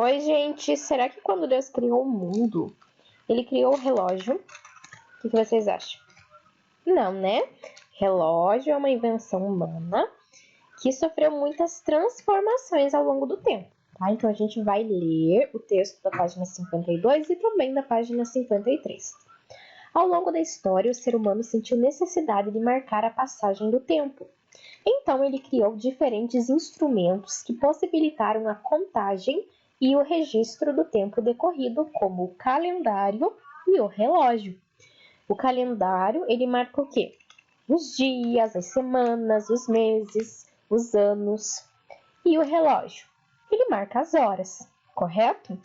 Oi, gente. Será que quando Deus criou o mundo, ele criou o relógio? O que vocês acham? Não, né? Relógio é uma invenção humana que sofreu muitas transformações ao longo do tempo. Tá? Então, a gente vai ler o texto da página 52 e também da página 53. Ao longo da história, o ser humano sentiu necessidade de marcar a passagem do tempo. Então, ele criou diferentes instrumentos que possibilitaram a contagem e o registro do tempo decorrido, como o calendário e o relógio. O calendário, ele marca o quê? Os dias, as semanas, os meses, os anos. E o relógio, ele marca as horas, correto?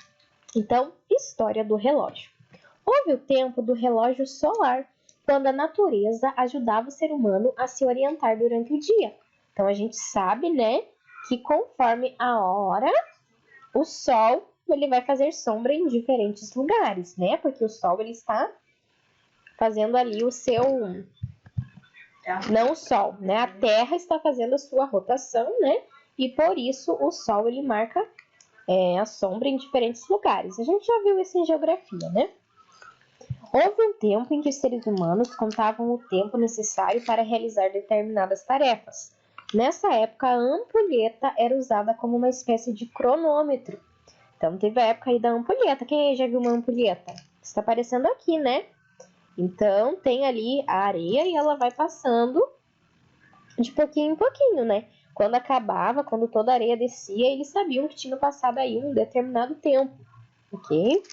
Então, história do relógio. Houve o tempo do relógio solar, quando a natureza ajudava o ser humano a se orientar durante o dia. Então, a gente sabe, né, que conforme a hora, o sol ele vai fazer sombra em diferentes lugares, né? Porque o sol ele está fazendo ali o seu... Não o sol, né? A Terra está fazendo a sua rotação, né? E por isso o sol ele marca a sombra em diferentes lugares. A gente já viu isso em geografia, né? Houve um tempo em que os seres humanos contavam o tempo necessário para realizar determinadas tarefas. Nessa época, a ampulheta era usada como uma espécie de cronômetro. Então, teve a época aí da ampulheta. Quem aí já viu uma ampulheta? Está aparecendo aqui, né? Então, tem ali a areia e ela vai passando de pouquinho em pouquinho, né? Quando acabava, quando toda a areia descia, eles sabiam que tinha passado aí um determinado tempo, ok?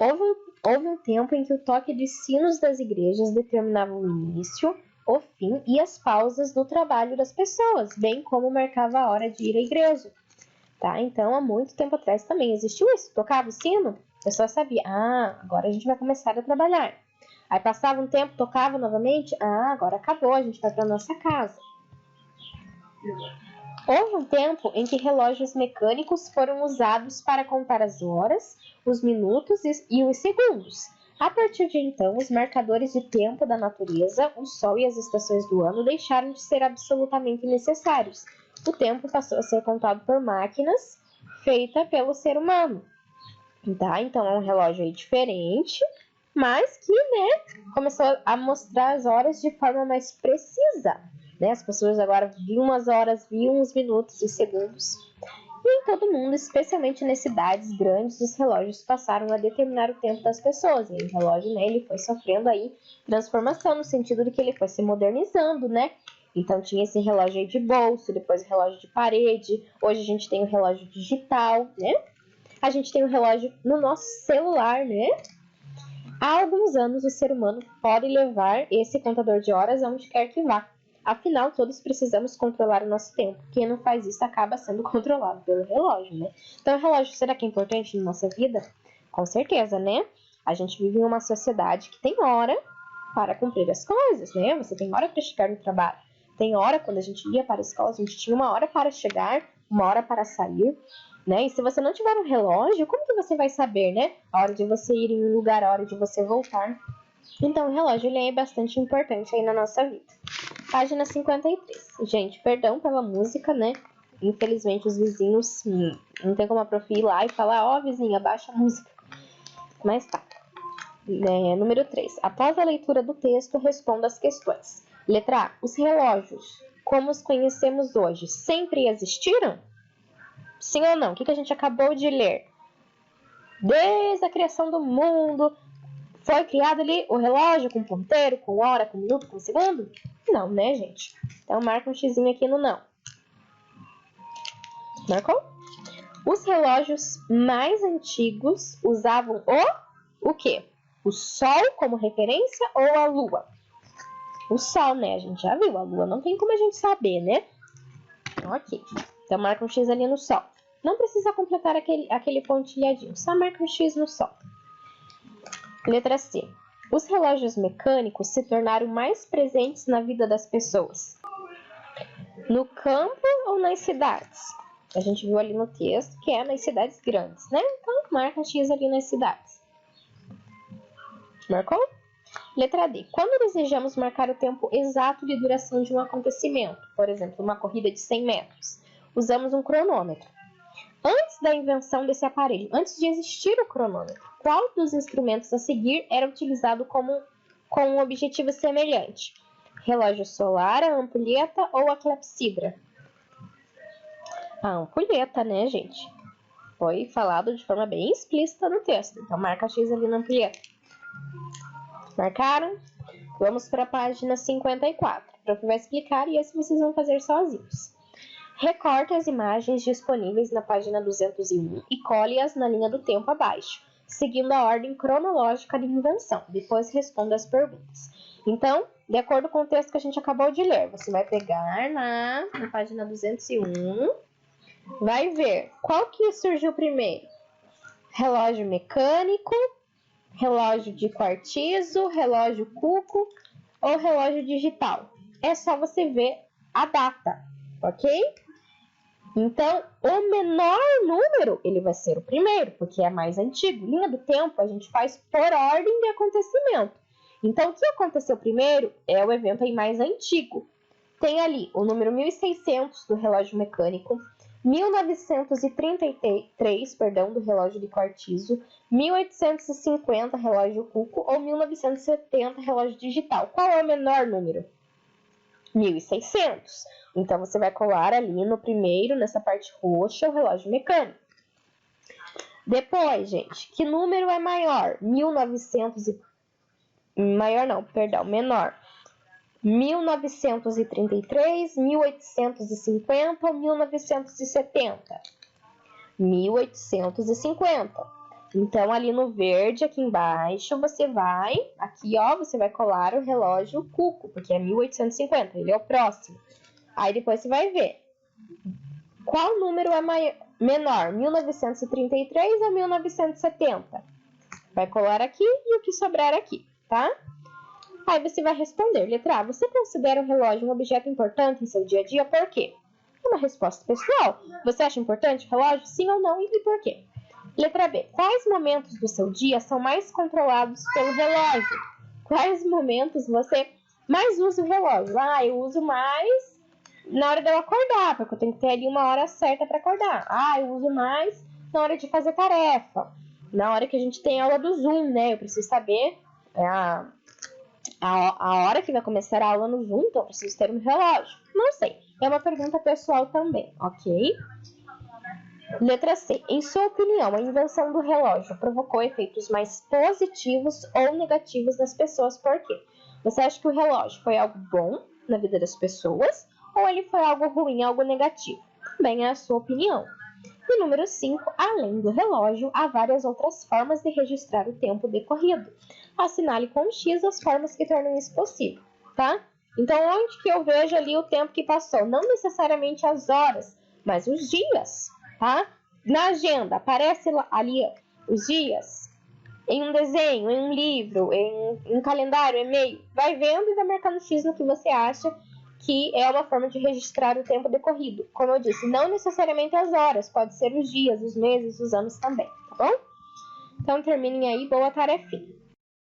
Houve um tempo em que o toque de sinos das igrejas determinava o início, o fim e as pausas do trabalho das pessoas, bem como marcava a hora de ir à igreja. Tá? Então, há muito tempo atrás também existiu isso. Tocava o sino, a pessoa sabia, agora a gente vai começar a trabalhar. Aí passava um tempo, tocava novamente, agora acabou, a gente vai para nossa casa. Houve um tempo em que relógios mecânicos foram usados para contar as horas, os minutos e os segundos. A partir de então, os marcadores de tempo da natureza, o sol e as estações do ano deixaram de ser absolutamente necessários. O tempo passou a ser contado por máquinas feitas pelo ser humano. Tá? Então, é um relógio aí diferente, mas que, começou a mostrar as horas de forma mais precisa. Né? As pessoas agora viam as horas, viam os minutos e segundos. E em todo mundo, especialmente nas cidades grandes, os relógios passaram a determinar o tempo das pessoas. E o relógio, ele foi sofrendo aí transformação, no sentido de que ele foi se modernizando, né? Então tinha esse relógio aí de bolso, depois o relógio de parede. Hoje a gente tem o relógio digital, né? A gente tem o relógio no nosso celular, né? Há alguns anos o ser humano pode levar esse contador de horas aonde quer que vá. Afinal, todos precisamos controlar o nosso tempo. Quem não faz isso acaba sendo controlado pelo relógio, né? Então, o relógio será que é importante na nossa vida? Com certeza, né? A gente vive em uma sociedade que tem hora para cumprir as coisas, né? Você tem hora para chegar no trabalho. Tem hora, quando a gente ia para a escola, a gente tinha uma hora para chegar, uma hora para sair, né? E se você não tiver um relógio, como que você vai saber, né? A hora de você ir em um lugar, a hora de você voltar. Então, o relógio ele é bastante importante aí na nossa vida. Página 53. Gente, perdão pela música, né? Infelizmente, os vizinhos não tem como a prof ir lá e falar, vizinha, baixa a música. Mas tá. Número 3. Após a leitura do texto, responda as questões. Letra A. Os relógios, como os conhecemos hoje, sempre existiram? Sim ou não? O que a gente acabou de ler? Desde a criação do mundo, foi criado ali o relógio com ponteiro, com hora, com minuto, com segundo? Não, né, gente? Então, marca um xizinho aqui no não. Marcou? Os relógios mais antigos usavam o quê? O sol como referência ou a lua? O sol, né? A gente já viu. A lua não tem como a gente saber, né? Ok. Então, marca um X ali no sol. Não precisa completar aquele pontilhadinho. Só marca um X no sol. Letra C. Os relógios mecânicos se tornaram mais presentes na vida das pessoas? No campo ou nas cidades? A gente viu ali no texto que é nas cidades grandes, né? Então, marca X ali nas cidades. Marcou? Letra D. Quando desejamos marcar o tempo exato de duração de um acontecimento, por exemplo, uma corrida de 100 metros, usamos um cronômetro. Antes da invenção desse aparelho, antes de existir o cronômetro, qual dos instrumentos a seguir era utilizado com um objetivo semelhante? Relógio solar, a ampulheta ou a clepsidra? A ampulheta, né, gente? Foi falado de forma bem explícita no texto. Então, marca X ali na ampulheta. Marcaram? Vamos para a página 54. O prof vai explicar e esse vocês vão fazer sozinhos. Recorte as imagens disponíveis na página 201 e cole-as na linha do tempo abaixo, seguindo a ordem cronológica de invenção. Depois responda as perguntas. Então, de acordo com o texto que a gente acabou de ler, você vai pegar na página 201, vai ver qual que surgiu primeiro. Relógio mecânico, relógio de quartzo, relógio cuco ou relógio digital. É só você ver a data, ok? Então, o menor número, ele vai ser o primeiro, porque é mais antigo. Linha do tempo a gente faz por ordem de acontecimento. Então, o que aconteceu primeiro é o evento aí mais antigo. Tem ali o número 1600 do relógio mecânico, 1933, do relógio de quartzo, 1850, relógio cuco, ou 1970, relógio digital. Qual é o menor número? 1600. Então, você vai colar ali no primeiro, nessa parte roxa, o relógio mecânico. Depois, gente, que número é maior? Menor. 1933, 1850 ou 1970? 1850. Então, ali no verde, aqui embaixo, você vai colar o relógio cuco, porque é 1850, ele é o próximo. Aí depois você vai ver qual número é menor, 1933 ou 1970? Vai colar aqui e o que sobrar aqui, tá? Aí você vai responder. Letra A, você considera o relógio um objeto importante em seu dia a dia? Por quê? É uma resposta pessoal. Você acha importante o relógio? Sim ou não? E por quê? Letra B, quais momentos do seu dia são mais controlados pelo relógio? Quais momentos você mais usa o relógio? Eu uso mais na hora de eu acordar, porque eu tenho que ter ali uma hora certa para acordar. Eu uso mais na hora de fazer tarefa. Na hora que a gente tem aula do Zoom, né? Eu preciso saber a hora que vai começar a aula no Zoom, então eu preciso ter um relógio. Não sei. É uma pergunta pessoal também, ok? Letra C. Em sua opinião, a invenção do relógio provocou efeitos mais positivos ou negativos nas pessoas? Por quê? Você acha que o relógio foi algo bom na vida das pessoas ou ele foi algo ruim, algo negativo? Também é a sua opinião. E número 5. Além do relógio, há várias outras formas de registrar o tempo decorrido. Assinale com X as formas que tornam isso possível, tá? Então, onde que eu vejo ali o tempo que passou? Não necessariamente as horas, mas os dias, tá? Na agenda, aparece ali os dias, em um desenho, em um livro, em um calendário, e-mail. Vai vendo e vai marcando X no que você acha que é uma forma de registrar o tempo decorrido. Como eu disse, não necessariamente as horas, pode ser os dias, os meses, os anos também, tá bom? Então, terminem aí, boa tarefinha.